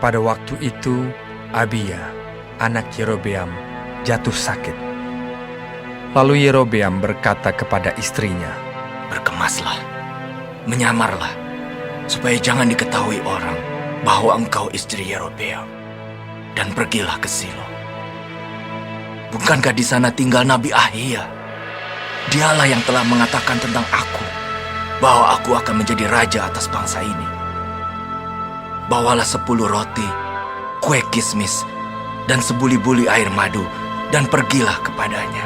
Pada waktu itu, Abia, anak Yerobeam, jatuh sakit. Lalu Yerobeam berkata kepada istrinya, "Berkemaslah, menyamarlah, supaya jangan diketahui orang bahwa engkau istri Yerobeam, dan pergilah ke Silo. Bukankah di sana tinggal Nabi Ahia? Dialah yang telah mengatakan tentang aku, bahwa aku akan menjadi raja atas bangsa ini. Bawalah 10 roti, kue kismis, dan sebuli-buli air madu, dan pergilah kepadanya.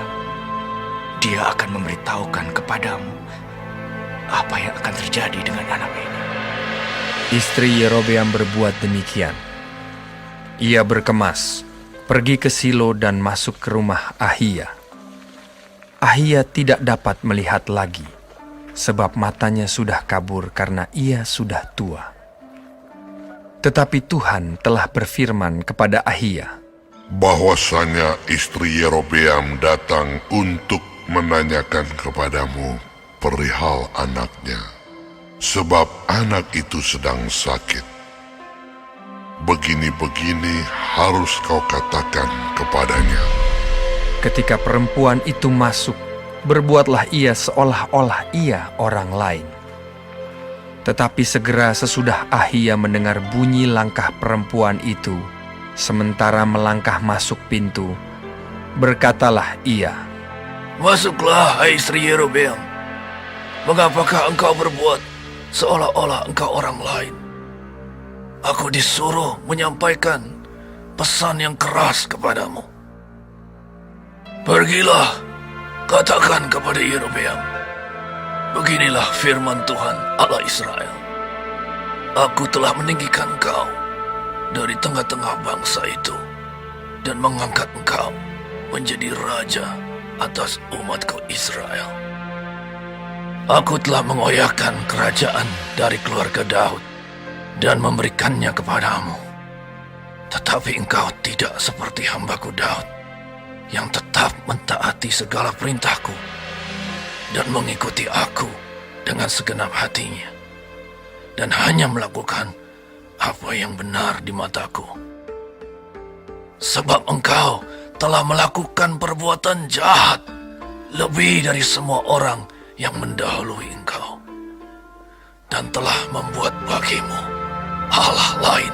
Dia akan memberitahukan kepadamu apa yang akan terjadi dengan anak ini." Istri Yerobeam berbuat demikian. Ia berkemas, pergi ke Silo dan masuk ke rumah Ahia. Ahia tidak dapat melihat lagi, sebab matanya sudah kabur karena ia sudah tua. Tetapi Tuhan telah berfirman kepada Ahia, bahwasanya istri Yerobeam datang untuk menanyakan kepadamu perihal anaknya, sebab anak itu sedang sakit. Begini-begini harus kau katakan kepadanya. ketika perempuan itu masuk, berbuatlah ia seolah-olah ia orang lain. Tetapi segera sesudah Ahia mendengar bunyi langkah perempuan itu, sementara melangkah masuk pintu, berkatalah ia, "Masuklah, hai istri Yerobeam. Mengapakah engkau berbuat seolah-olah engkau orang lain? Aku disuruh menyampaikan pesan yang keras kepadamu. Pergilah, katakan kepada Yerobeam, beginilah firman Tuhan Allah Israel. Aku telah meninggikan engkau dari tengah-tengah bangsa itu dan mengangkat engkau menjadi raja atas umatku Israel. Aku telah mengoyakkan kerajaan dari keluarga Daud dan memberikannya kepadamu. Tetapi engkau tidak seperti hambaku Daud, yang tetap mentaati segala perintahku dan mengikuti aku dengan segenap hatinya, dan hanya melakukan apa yang benar di mataku. Sebab engkau telah melakukan perbuatan jahat lebih dari semua orang yang mendahului engkau, dan telah membuat bagimu Allah lain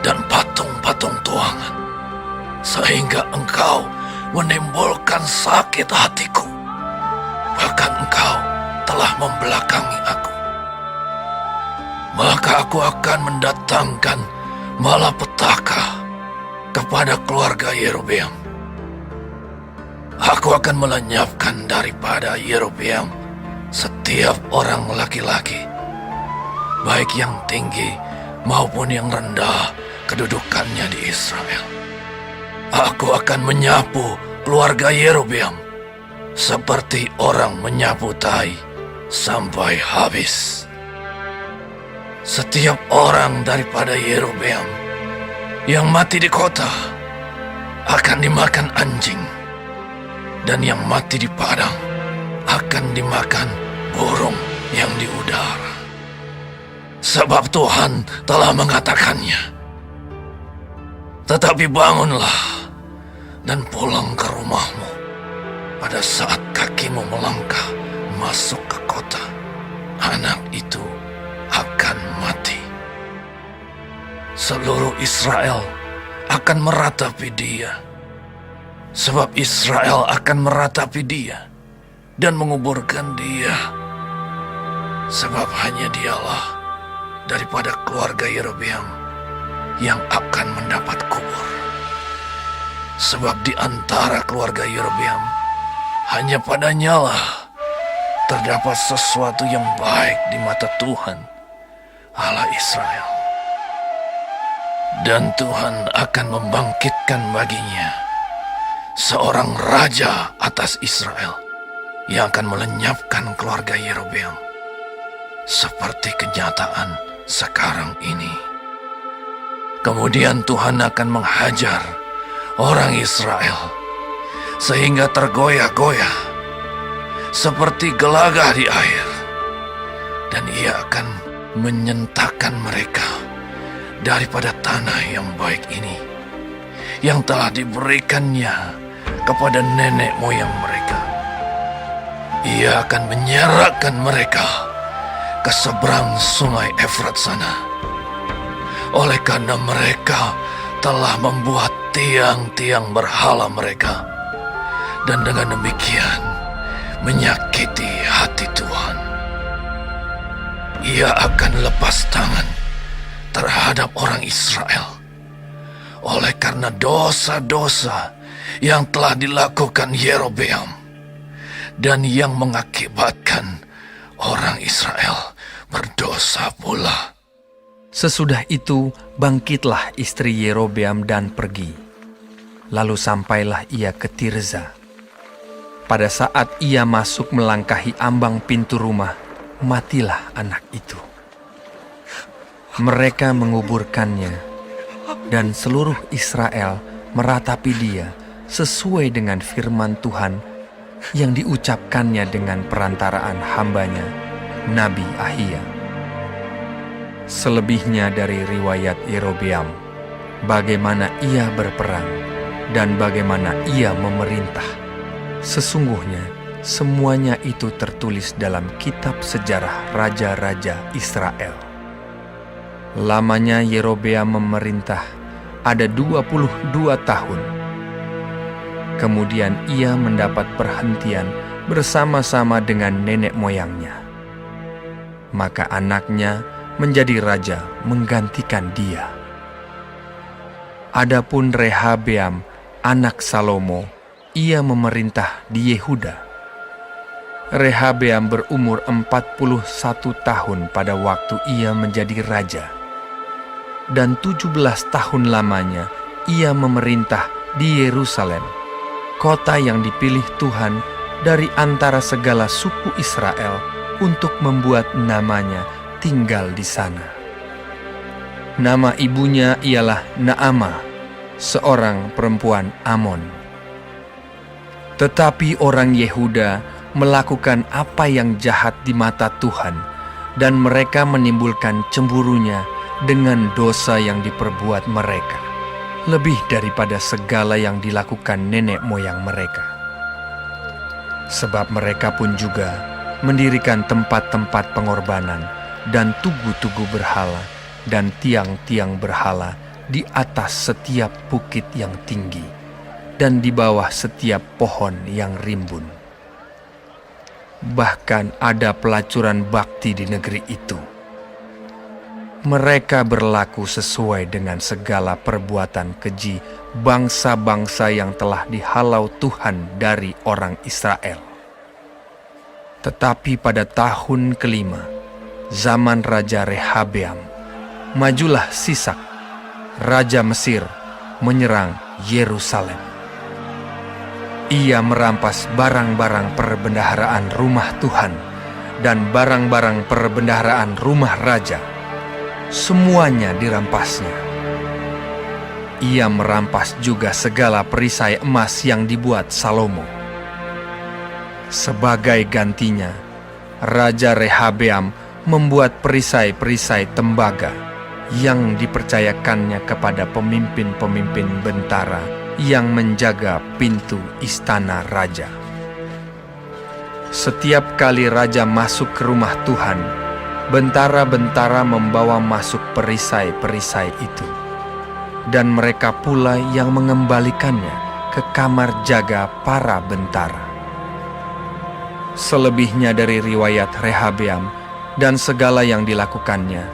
dan patung-patung tuangan, sehingga engkau menimbulkan sakit hatiku. Bahkan engkau telah membelakangi aku. Maka aku akan mendatangkan malapetaka kepada keluarga Yerobeam. Aku akan melenyapkan daripada Yerobeam setiap orang laki-laki, baik yang tinggi maupun yang rendah kedudukannya di Israel. Aku akan menyapu keluarga Yerobeam seperti orang menyapu tai sampai habis. Setiap orang daripada Yerobeam yang mati di kota akan dimakan anjing, dan yang mati di padang akan dimakan burung yang di udara. Sebab Tuhan telah mengatakannya. Tetapi bangunlah dan pulang ke rumahmu pada saat kakimu melangkah masuk ke kota. Anak itu akan mati. Seluruh Israel akan meratapi dia, sebab Israel akan meratapi dia dan menguburkan dia, sebab hanya dialah daripada keluarga Yerobeam yang akan mendapat kubur. Sebab di antara keluarga Yerobeam hanya padanyalah terdapat sesuatu yang baik di mata Tuhan Allah Israel. Dan Tuhan akan membangkitkan baginya seorang raja atas Israel yang akan melenyapkan keluarga Yerobeam seperti kenyataan sekarang ini. Kemudian Tuhan akan menghajar orang Israel sehingga tergoyah-goyah seperti gelagah di air, dan ia akan menyentakkan mereka daripada tanah yang baik ini yang telah diberikannya kepada nenek moyang mereka. Ia akan menyerahkan mereka ke seberang sungai Efrat sana. Oleh karena mereka telah membuat tiang-tiang berhala mereka, dan dengan demikian menyakiti hati Tuhan. Ia akan lepas tangan terhadap orang Israel oleh karena dosa-dosa yang telah dilakukan Yerobeam dan yang mengakibatkan orang Israel berdosa pula. Sesudah itu bangkitlah istri Yerobeam dan pergi. Lalu sampailah ia ke Tirza. Pada saat ia masuk melangkahi ambang pintu rumah, matilah anak itu. Mereka menguburkannya, dan seluruh Israel meratapi dia sesuai dengan firman Tuhan yang diucapkannya dengan perantaraan hambanya, Nabi Ahia. Selebihnya dari riwayat Yerobeam, bagaimana ia berperang dan bagaimana ia memerintah, sesungguhnya semuanya itu tertulis dalam kitab sejarah raja-raja Israel. Lamanya Yerobeam memerintah ada 22 tahun. Kemudian ia mendapat perhentian bersama-sama dengan nenek moyangnya. Maka anaknya menjadi raja menggantikan dia. Adapun Rehabeam, anak Salomo, ia memerintah di Yehuda. Rehabeam berumur 41 tahun pada waktu ia menjadi raja. Dan 17 tahun lamanya ia memerintah di Yerusalem, kota yang dipilih Tuhan dari antara segala suku Israel untuk membuat namanya tinggal di sana. Nama ibunya ialah Naamah, seorang perempuan Amon. Tetapi orang Yehuda melakukan apa yang jahat di mata Tuhan, dan mereka menimbulkan cemburunya dengan dosa yang diperbuat mereka, lebih daripada segala yang dilakukan nenek moyang mereka. Sebab mereka pun juga mendirikan tempat-tempat pengorbanan dan tugu-tugu berhala dan tiang-tiang berhala di atas setiap bukit yang tinggi dan di bawah setiap pohon yang rimbun. Bahkan ada pelacuran bakti di negeri itu. Mereka berlaku sesuai dengan segala perbuatan keji bangsa-bangsa yang telah dihalau Tuhan dari orang Israel. Tetapi pada tahun kelima, zaman Raja Rehabeam, majulah Sisak, Raja Mesir, menyerang Yerusalem. Ia merampas barang-barang perbendaharaan rumah Tuhan dan barang-barang perbendaharaan rumah raja. Semuanya dirampasnya. Ia merampas juga segala perisai emas yang dibuat Salomo. Sebagai gantinya, Raja Rehabeam membuat perisai-perisai tembaga yang dipercayakannya kepada pemimpin-pemimpin bentara yang menjaga pintu istana raja. Setiap kali raja masuk ke rumah Tuhan, bentara-bentara membawa masuk perisai-perisai itu, dan mereka pula yang mengembalikannya ke kamar jaga para bentara. Selebihnya dari riwayat Rehabeam dan segala yang dilakukannya,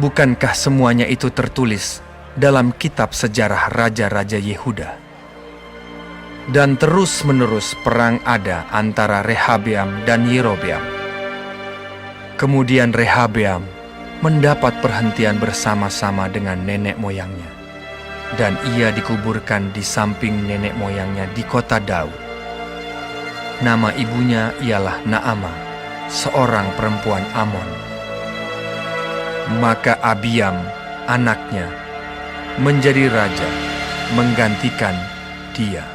bukankah semuanya itu tertulis dalam kitab sejarah raja-raja Yehuda? Dan terus-menerus perang ada antara Rehabeam dan Yerobeam. Kemudian Rehabeam mendapat perhentian bersama-sama dengan nenek moyangnya, dan ia dikuburkan di samping nenek moyangnya di kota Daud. Nama ibunya ialah Naamah, seorang perempuan Amon. Maka Abiam, anaknya, menjadi raja, menggantikan dia.